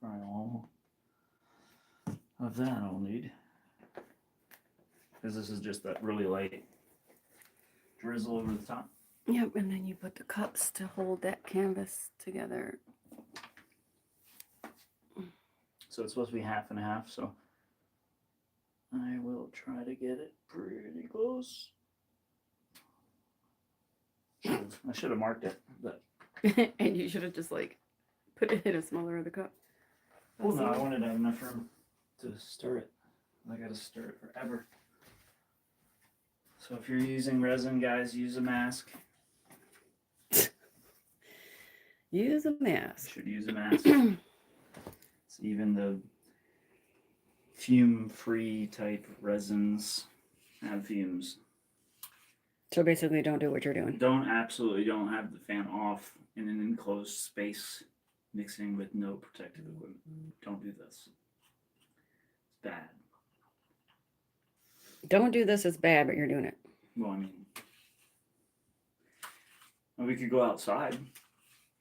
That's probably all of that I'll need. Because this is just that really light drizzle over the top. Yep, and then you put the cups to hold that canvas together. So it's supposed to be half and half, so I will try to get it pretty close. I should have marked it, but And you should have just like put it in a smaller of the cup. well, no, I wanted to have enough room to stir it. I gotta stir it forever. So if you're using resin, guys, use a mask. Use a You mask. should use a mask. It's even the fume-free type resins have fumes. So basically, don't do what you're doing. Don't have the fan off in an enclosed space, mixing with no protective equipment. Don't do this. It's bad. Don't do this. It's bad, but you're doing it. Well, I mean, we could go outside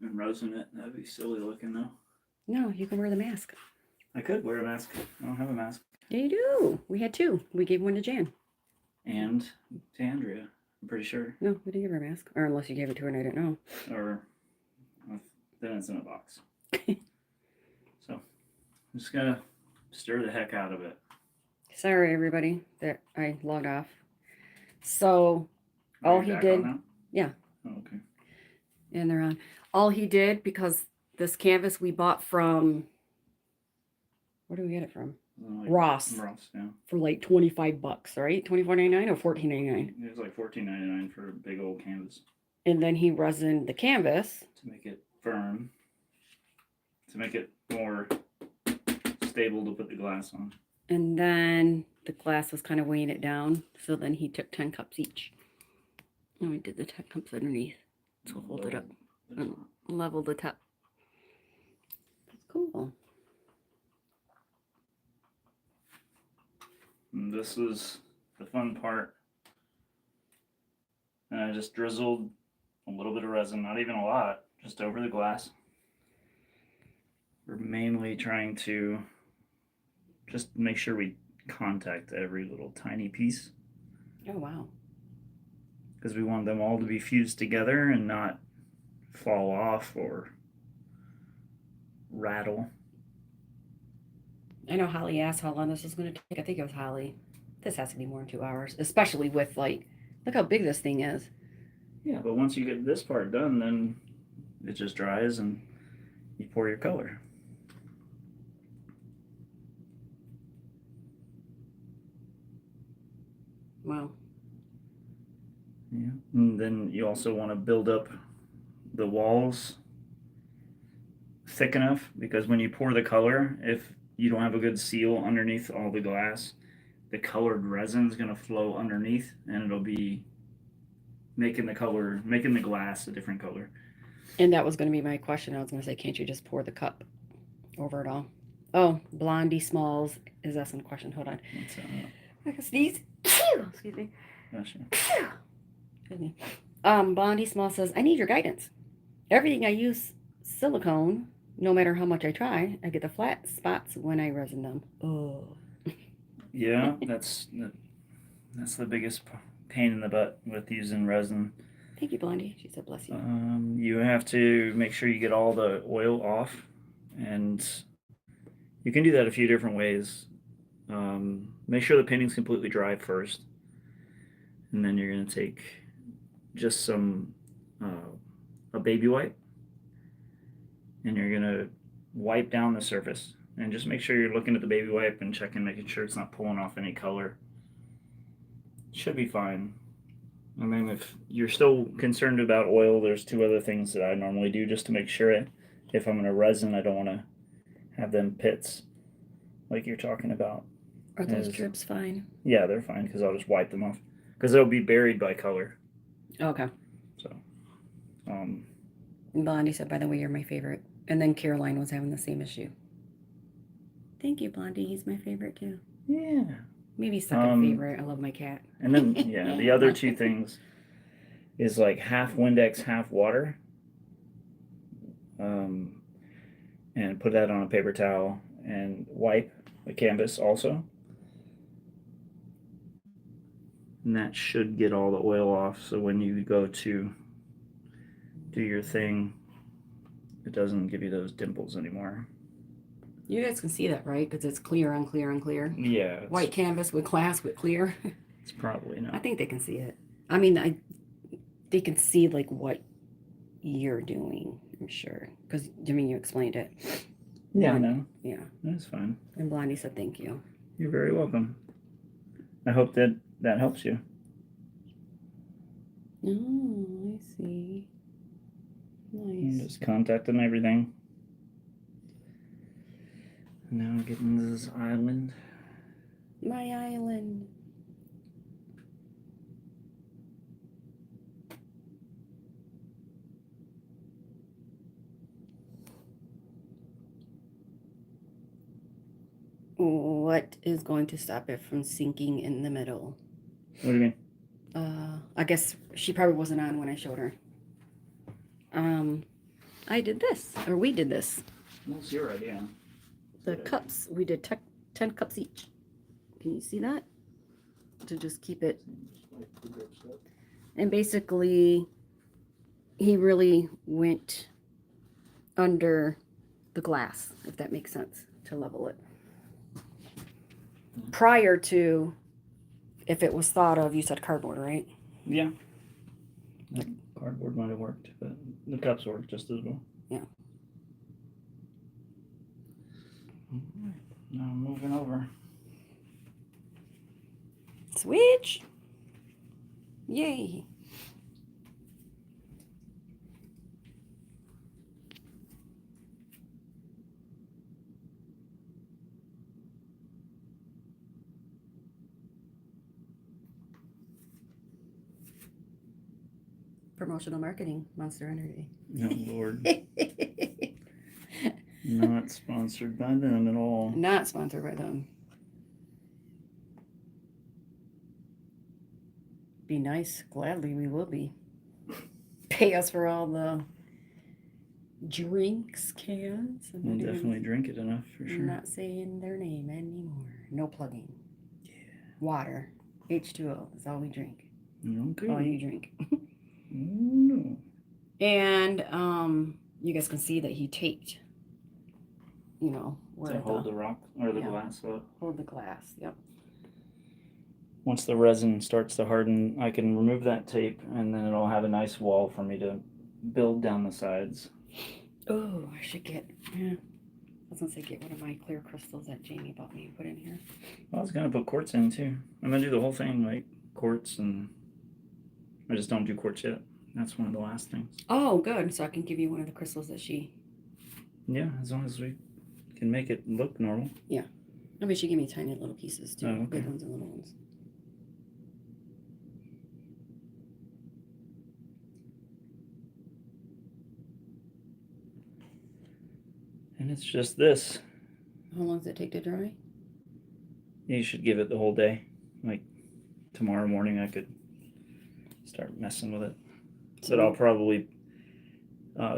and resin it. That'd be silly looking, though. No, you can wear the mask. I could wear a mask. I don't have a mask. Yeah, you do. We had two. We gave one to Jan. And to Andrea, I'm pretty sure. No, we didn't give her a mask. Or unless you gave it to her and I didn't know. Or then it's in a box. So I'm just gonna stir the heck out of it. Sorry, everybody, that I logged off. So, Are all you he back did, on now? yeah. Oh, okay. And they're on. All he did, because this canvas we bought from, where do we get it from? Like Ross. Ross, yeah. For like $25, right? $24.99 or $14.99. It was like $14.99 for a big old canvas. And then he resined the canvas to make it firm, to make it more stable to put the glass on. and then the glass was kind of weighing it down. So then he took 10 cups each. And we did the 10 cups underneath. So hold it up and level the top. That's cool. And this is the fun part. And I just drizzled a little bit of resin, not even a lot, just over the glass. We're mainly trying to just make sure we contact every little tiny piece. Oh, wow. Because we want them all to be fused together and not fall off or rattle. I know Holly asked how long this was going to take. I think it was Holly. This has to be more than 2 hours, especially with like, look how big this thing is. Yeah, but once you get this part done, then it just dries and you pour your color. Wow. Yeah. And then you also want to build up the walls thick enough, because when you pour the color, if you don't have a good seal underneath all the glass, the colored resin is going to flow underneath and it'll be making the glass a different color. And that was going to be my question. I was going to say, can't you just pour the cup over it all? Oh, Blondie Smalls is asking a question. Hold on. I can sneeze. Excuse me. Gotcha. Excuse me. Blondie Small says, I need your guidance. Everything I use silicone, no matter how much I try, I get the flat spots when I resin them. Oh. Yeah, that's the biggest pain in the butt with using resin. Thank you, Blondie. She said, bless you. You have to make sure you get all the oil off, and you can do that a few different ways. Make sure the painting's completely dry first, and then you're going to take just some a baby wipe, and you're going to wipe down the surface, and just make sure you're looking at the baby wipe and checking, making sure it's not pulling off any color. Should be fine. I mean, if you're still concerned about oil, there's 2 other things that I normally do just to make sure if I'm going to resin, I don't want to have them pits like you're talking about. Are those drips fine? Yeah, they're fine, because I'll just wipe them off, because they'll be buried by color. Okay. So, And Blondie said, by the way, you're my favorite. And then Caroline was having the same issue. Thank you, Blondie. He's my favorite too. Yeah. Maybe second favorite. I love my cat. And then, yeah, the other 2 things is like half Windex, half water. And and put that on a paper towel and wipe the canvas also. And that should get all the oil off, so when you go to do your thing, it doesn't give you those dimples anymore. You guys can see that, right? Because it's clear on clear on clear. Yeah. White canvas with glass with clear. It's probably not. I think they can see it. I mean, they can see like what you're doing, I'm sure. Because, I mean, you explained it. Yeah, no. Yeah. That's fine. And Blondie said thank you. You're very welcome. I hope that helps you. Oh, I see. I'm Nice. just contacting everything. Now getting this island. My island. What is going to stop it from sinking in the middle? What do you mean? I guess she probably wasn't on when I showed her. I did this, or we did this. What's your idea? The cups, we did 10 cups each. Can you see that? To just keep it. And basically, he really went under the glass, if that makes sense, to level it. Prior to, if it was thought of, you said cardboard, right? Yeah. The cardboard might have worked, but the cups work just as well. Yeah. Alright, now moving over. Switch! Yay! Promotional marketing, Monster Energy. Oh Lord. Not sponsored by them at all. Not sponsored by them. Be nice. Gladly we will be. Pay us for all the drinks cans. We'll definitely drink it enough for sure. I'm not saying their name anymore. No plugging. Yeah. Water. H2O. That's all we drink. Okay. All you drink. No. And you guys can see that he taped, you know, where To hold the rock or the yeah. glass up. Hold the glass. Yep. Once the resin starts to harden, I can remove that tape and then it'll have a nice wall for me to build down the sides. Oh, I should get, yeah. I was gonna say get one of my clear crystals that Jamie bought me and put in here. I was gonna put quartz in too. I'm gonna do the whole thing like quartz, and I just don't do quartz yet. That's one of the last things. Oh, good. So I can give you one of the crystals that she. Yeah, as long as we can make it look normal. Yeah. I mean, she gave me tiny little pieces too. Oh, okay. Big ones and little ones. And it's just this. How long does it take to dry? You should give it the whole day. Like tomorrow morning I could start messing with it. But I'll probably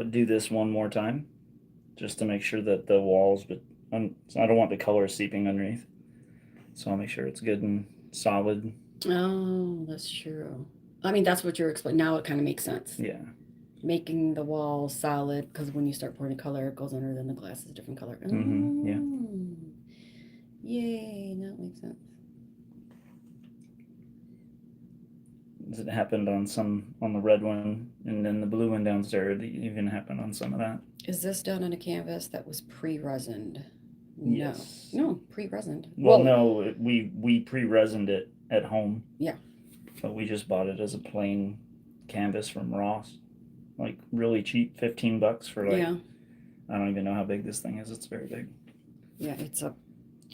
do this one more time just to make sure that the walls, but I don't want the color seeping underneath. So I'll make sure it's good and solid. Oh, that's true. I mean, that's what you're explaining. Now it kind of makes sense. Yeah. Making the wall solid, because when you start pouring color, it goes under, then the glass is a different color. Mm-hmm, yeah. Yay, that makes sense. It happened on the red one, and then the blue one downstairs. It even happened on some of that. Is this done on a canvas that was pre-resined? Yes. No, pre-resined. Well, no, we pre-resined it at home. Yeah. But we just bought it as a plain canvas from Ross, like really cheap, $15 for like. Yeah. I don't even know how big this thing is. It's very big. Yeah, it's a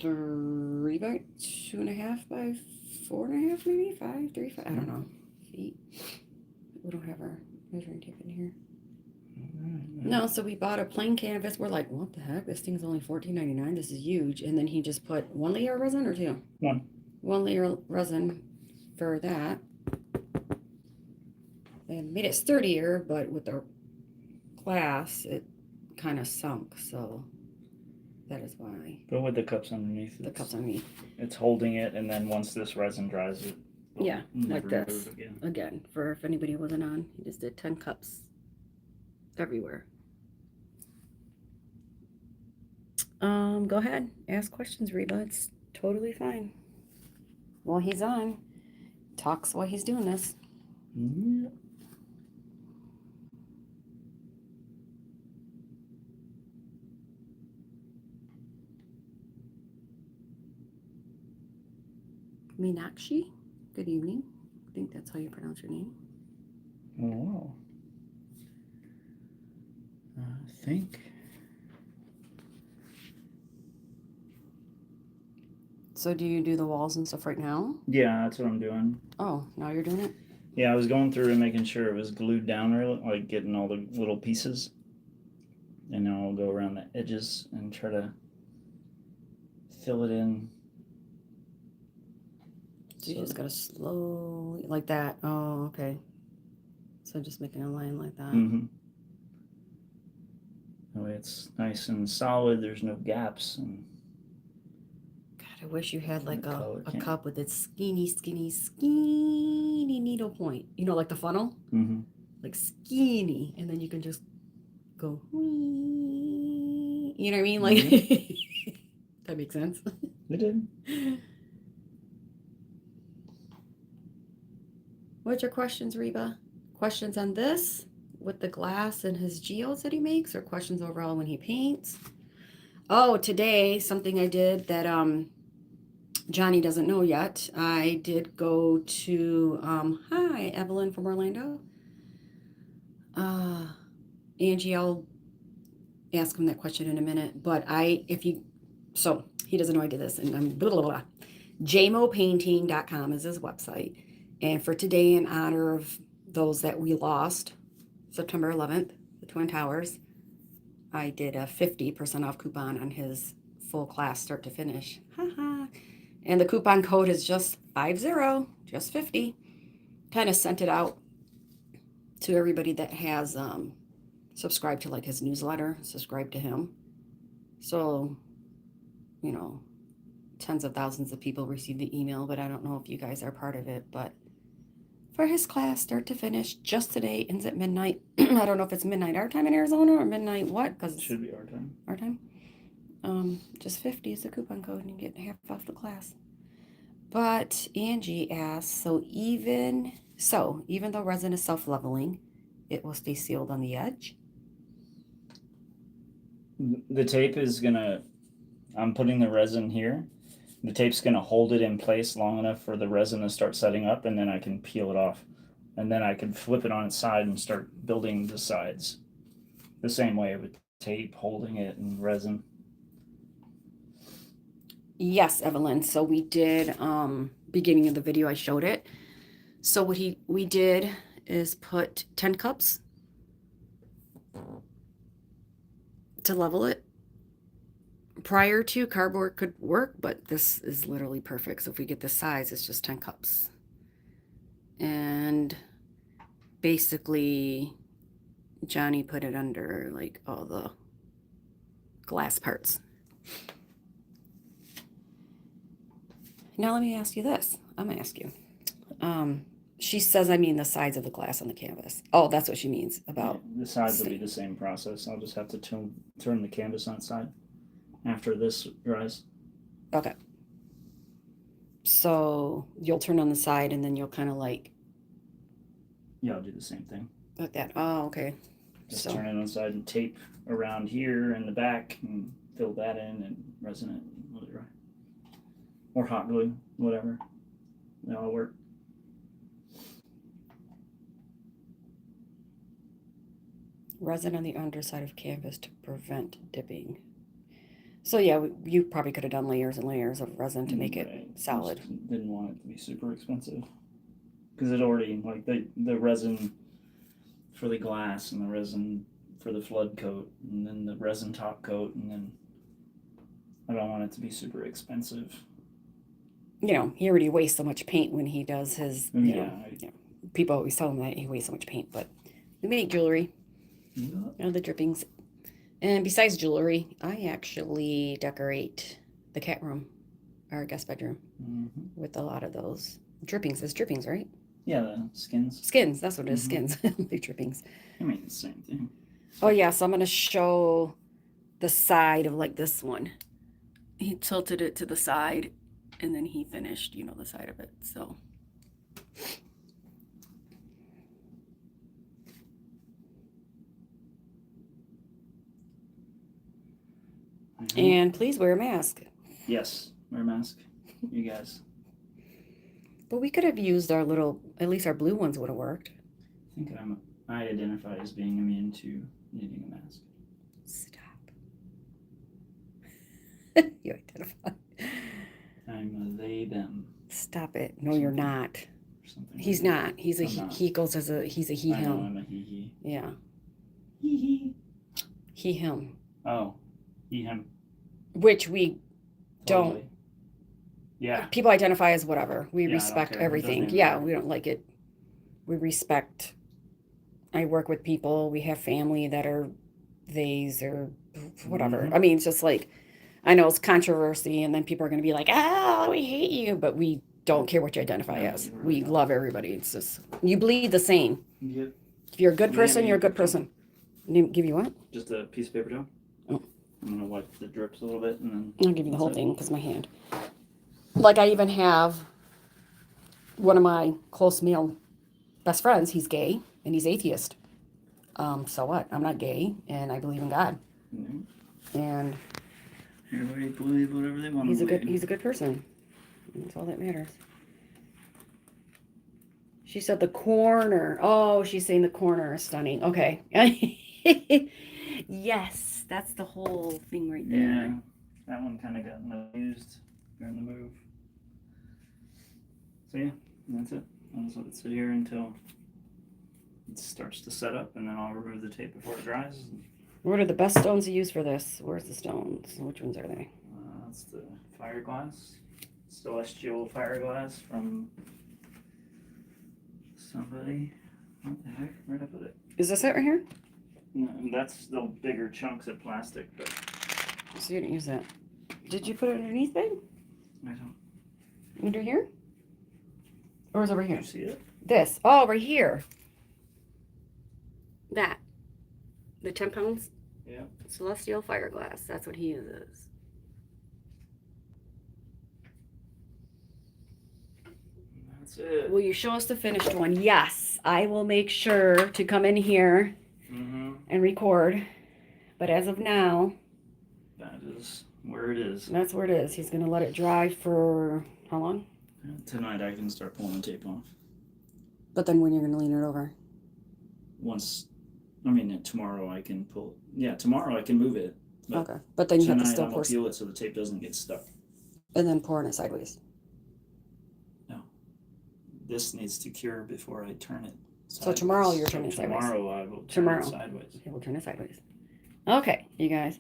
3 by 2.5 by 4.5, maybe 5, 3, 5. I don't know. Feet. We don't have our measuring tape in here. No, so we bought a plain canvas. We're like, what the heck? This thing's only $14.99. This is huge. And then he just put 1 layer of resin or 2? 1. 1 layer resin for that. And made it sturdier, but with the glass, it kind of sunk. So That is why But with the cups underneath, the cups underneath. it's holding it, and then once this resin dries, it will Yeah, like never this. move again. Again, for if anybody wasn't on, he just did 10 cups everywhere. Go ahead, ask questions, Reba. It's totally fine. While he's on, talks while he's doing this. Yeah. Meenakshi, good evening. I think that's how you pronounce your name. Oh, wow. I think. So do you do the walls and stuff right now? Yeah, that's what I'm doing. Oh, now you're doing it? Yeah, I was going through and making sure it was glued down, really, like getting all the little pieces. And now I'll go around the edges and try to fill it in. So you just gotta slowly, like that. Oh, okay. So just making a line like that. Mm-hmm. That way it's nice and solid. There's no gaps. And God, I wish you had like a can't- cup with its skinny needle point. You know, like the funnel? Mm-hmm. Like skinny. And then you can just go, whee. You know what I mean? Like, that makes sense. It did. What's your questions, Reba? Questions on this with the glass and his geodes that he makes, or questions overall when he paints? Oh, today, something I did that Johnny doesn't know yet. I did go to, hi, Evelyn from Orlando. Angie, I'll ask him that question in a minute. But so he doesn't know I did this, and I'm blah, blah, blah. jmopainting.com is his website. And for today, in honor of those that we lost, September 11th, the Twin Towers, I did a 50% off coupon on his full class start to finish. And the coupon code is just 50, just 50. Kind of sent it out to everybody that has subscribed to like his newsletter, subscribe to him. So, you know, tens of thousands of people received the email, but I don't know if you guys are part of it. But for his class, start to finish, just today, ends at midnight. I don't know if it's midnight our time in Arizona or midnight what, because it should be our time. Our time. Just 50 is the coupon code, and you get half off the class. But Angie asks, even though resin is self-leveling, it will stay sealed on the edge? The tape is gonna, I'm putting the resin here. The tape's gonna hold it in place long enough for the resin to start setting up, and then I can peel it off. And then I can flip it on its side and start building the sides. The same way with tape holding it and resin. Yes, Evelyn. So we did, beginning of the video, I showed it. So what we did is put 10 cups to level it. Prior to, cardboard could work, but this is literally perfect. So if we get this size, it's just 10 cups. And basically, Johnny put it under like all the glass parts. Now let me ask you this. I'm gonna ask you. She says, I mean the sides of the glass on the canvas. Oh, that's what she means about. Yeah, the sides will be the same process. I'll just have to turn the canvas on its side after this dries. Okay. So you'll turn on the side and then you'll kind of like. Yeah, I'll do the same thing. Like that. Oh, okay. Just turn it on the side and tape around here in the back and fill that in and resin it and let it dry. Or hot glue, whatever. That'll work. Resin on the underside of canvas to prevent dipping. So yeah, you probably could have done layers and layers of resin to make it solid. Just didn't want it to be super expensive because it already, like the resin for the glass and the resin for the flood coat and then the resin top coat, and then I don't want it to be super expensive. You know, he already wastes so much paint when he does his, you know, people always tell him that he wastes so much paint, but we make jewelry. Yeah. You know, the drippings. And besides jewelry, I actually decorate the cat room, our guest bedroom, with a lot of those drippings. It's drippings, right? Yeah, the skins. Skins, that's what it is, skins. Big drippings. I mean, it's the same thing. Oh, yeah, so I'm going to show the side of like this one. He tilted it to the side, and then he finished, you know, the side of it, so. And please wear a mask. Yes, wear a mask, you guys. But we could have used our little, at least our blue ones would have worked. I think I identify as being immune to needing a mask. Stop. You identify. I'm a they, them. Stop it. No, you're not. Something He's like not. He's a he, not. he goes as a, he's a he, I know him. I'm a he. Yeah. He. He, him. Oh, he, him. Which we Totally. don't. Yeah. People identify as whatever. We Yeah, I don't respect care. It doesn't everything. even Yeah, matter. we don't like it. We respect. I work with people. We have family that are theys or whatever. I mean, it's just like, I know it's controversy, and then people are going to be like, "Oh, we hate you," but we don't care what you identify No, as. we really We don't. love everybody. It's just you bleed the same. Yep. If you're a good Yeah, person, me you're a good too. person. Give you what? Just a piece of paper towel. Oh. I'm gonna wipe the drips a little bit, and then I'll give you the whole that's it. thing because my hand. Like I even have one of my close male best friends. He's gay and he's atheist. So what? I'm not gay, and I believe in God. Mhm. And Everybody believe whatever they want he's to a believe. good person. That's all that matters. She said the corner. Oh, she's saying the corner is stunning. Okay. Yes, that's the whole thing right there. Yeah, that one kind of got used during the move. So yeah, that's it. I'll just let it sit here until it starts to set up, and then I'll remove the tape before it dries. What are the best stones to use for this? Where's the stones? Which ones are they? That's the fireglass, celestial fireglass from somebody. What the heck? Where'd I put it? Is this it right here? No, that's the bigger chunks of plastic, but So you didn't use that. Did you put it underneath, babe? I don't. Under here? Or is it over Do here? you see it? This. Oh, right here. That. The 10 pounds? Yeah. Celestial fireglass. That's what he uses. That's it. Will you show us the finished one? Yes. I will make sure to come in here and record. But as of now, That is where it is. that's where it is. He's going to let it dry for how long? Tonight I can start pulling the tape off. But then when you're going to lean it over? Tomorrow I can pull. Yeah, tomorrow I can move it. But okay. But then you have to tonight still I'm pour. gonna peel it so the tape doesn't get stuck. And then pour in it sideways. No, this needs to cure before I turn it. Sideways. So tomorrow you're turning sideways. Tomorrow I will turn it sideways. Okay, we'll turn it sideways. Okay, you guys.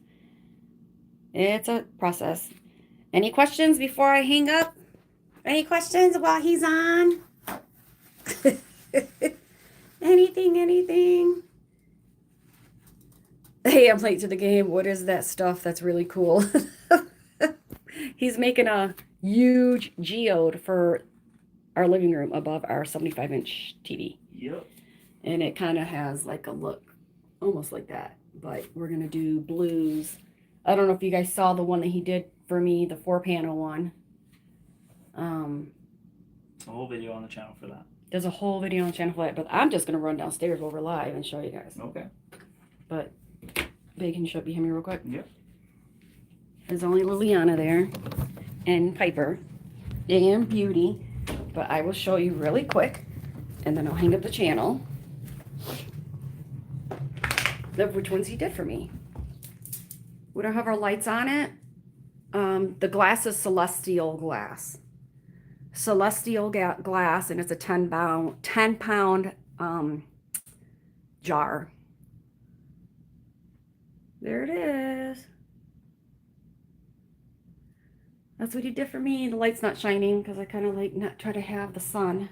It's a process. Any questions before I hang up? Any questions while he's on? Anything? Hey, I'm late to the game. What is that stuff? That's really cool. He's making a huge geode for our living room above our 75-inch TV. Yep. And it kind of has like a look almost like that. But we're going to do blues. I don't know if you guys saw the one that he did for me, the 4-panel one. A whole video on the channel for that. There's a whole video on the channel for that, but I'm just going to run downstairs over live and show you guys. Okay. But, babe, can you show it behind me real quick? Yep. There's only Liliana there and Piper and Beauty, but I will show you really quick, and then I'll hang up the channel of which ones he did for me. We don't have our lights on it. The glass is celestial glass. Celestial glass, and it's a 10 pound jar. There it is. That's what he did for me. The light's not shining because I kind of like not try to have the sun.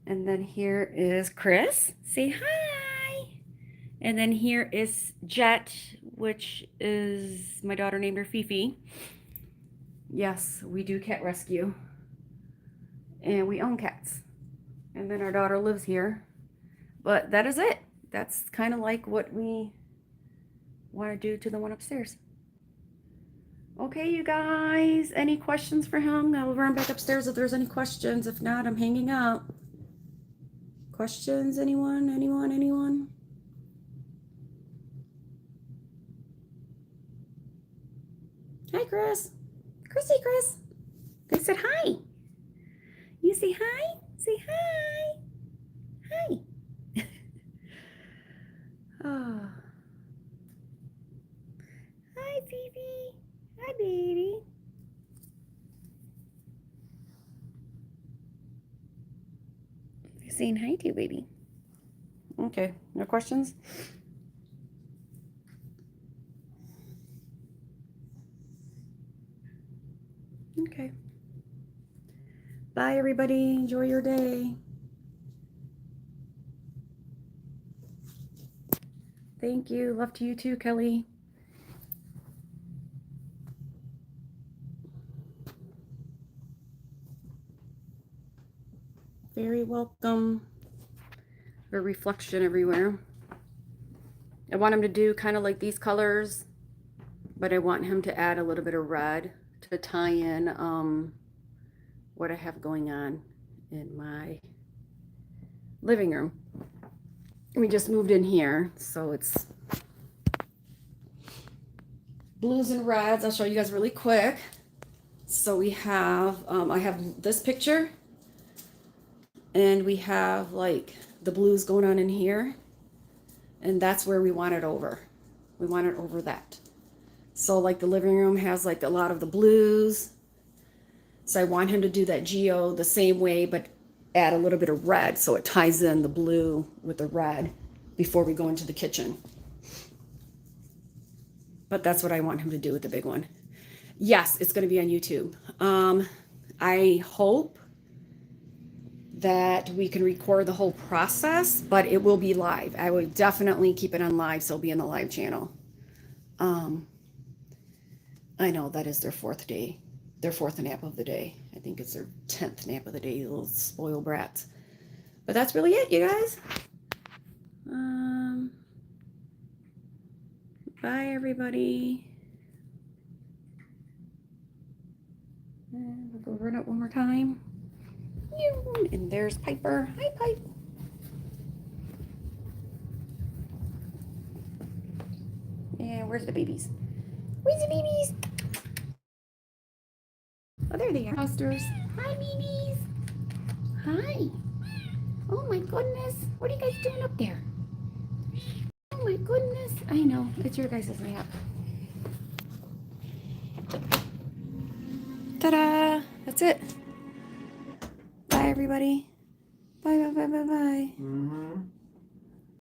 And then here is Chris. Say hi. And then here is Jet, which is my daughter named her Fifi. Yes, we do cat rescue. And we own cats. And then our daughter lives here. But that is it. That's kind of like what we want to do to the one upstairs. Okay, you guys, any questions for him? I'll run back upstairs if there's any questions. If not, I'm hanging out. Questions? Anyone? Anyone? Anyone? Hi, Chris. Chrissy, Chris. They said hi. You say hi? Say hi. Hi. Oh. Hi, Phoebe. Hi, baby. You're saying hi to you, baby. Okay, no questions? Okay. Bye, everybody. Enjoy your day. Thank you. Love to you too, Kelly. Very welcome. A reflection everywhere. I want him to do kind of like these colors, but I want him to add a little bit of red to tie in what I have going on in my living room. We just moved in here, so it's blues and reds. I'll show you guys really quick. So we have, I have this picture, and we have like the blues going on in here, and that's where we want it over. We want it over that. So like the living room has like a lot of the blues. So I want him to do that geo the same way, but add a little bit of red so it ties in the blue with the red before we go into the kitchen. But that's what I want him to do with the big one. Yes, it's going to be on YouTube. I hope that we can record the whole process, but it will be live. I would definitely keep it on live, so it'll be in the live channel. I know that is their fourth day, their fourth nap of the day. I think it's their 10th nap of the day, you little spoiled brats. But that's really it, you guys. Bye, everybody. And we'll go run it one more time. And there's Piper. Hi, Pipe. And where's the babies? Where's the babies? Oh, there they are. Hosters. Hi, babies. Hi. Oh, my goodness. What are you guys doing up there? Oh, my goodness. I know. It's your guys' nap. Ta-da. That's it. Bye, everybody. Bye, bye, bye, bye, bye.